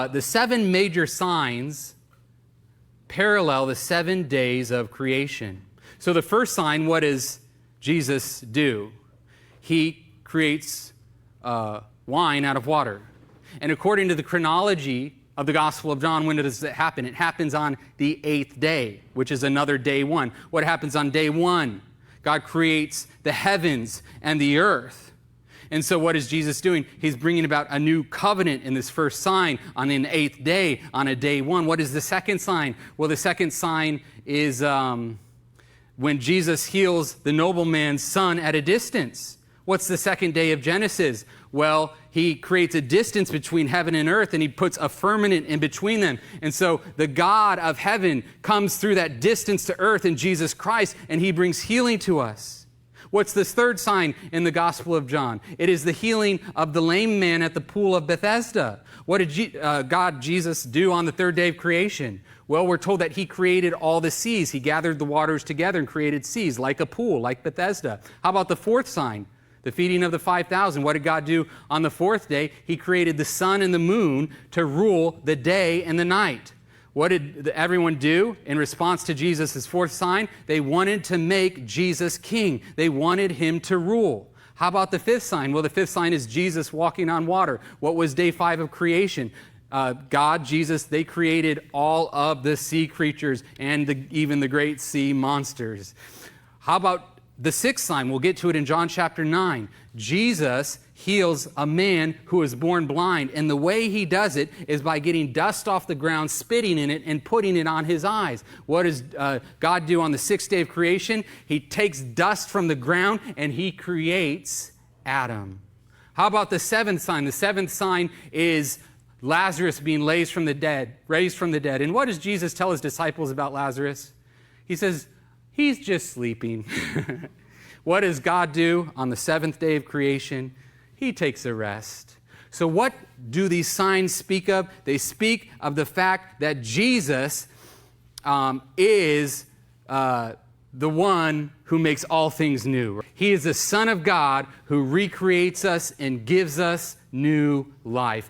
The 7 major signs parallel the 7 days of creation. So the first sign, what does Jesus do? He creates wine out of water. And according to the chronology of the Gospel of John, when does it happen? It happens on the 8th day, which is another day 1. What happens on day 1? God creates the heavens and the earth. And so what is Jesus doing? He's bringing about a new covenant in this first sign on an 8th day, on a day 1. What is the second sign? Well, the second sign is when Jesus heals the nobleman's son at a distance. What's the second day of Genesis? Well, he creates a distance between heaven and earth, and he puts a firmament in between them. And so the God of heaven comes through that distance to earth in Jesus Christ, and he brings healing to us. What's this third sign in the Gospel of John? It is the healing of the lame man at the pool of Bethesda. What did Jesus do on the 3rd day of creation? Well, we're told that he created all the seas. He gathered the waters together and created seas, like a pool, like Bethesda. How about the 4th sign? The feeding of the 5,000. What did God do on the 4th day? He created the sun and the moon to rule the day and the night. What did everyone do in response to Jesus' 4th sign? They wanted to make Jesus king. They wanted him to rule. How about the 5th sign? Well, the 5th sign is Jesus walking on water. What was day 5 of creation? God, Jesus, they created all of the sea creatures and even the great sea monsters. How about the 6th sign? We'll get to it in John chapter 9. Jesus heals a man who is born blind. And the way he does it is by getting dust off the ground, spitting in it, and putting it on his eyes. What does God do on the 6th day of creation? He takes dust from the ground and he creates Adam. How about the 7th sign? The 7th sign is Lazarus being raised from the dead. And what does Jesus tell his disciples about Lazarus? He says, he's just sleeping. What does God do on the 7th day of creation? He takes a rest. So what do these signs speak of? They speak of the fact that Jesus is the one who makes all things new. He is the Son of God who recreates us and gives us new life.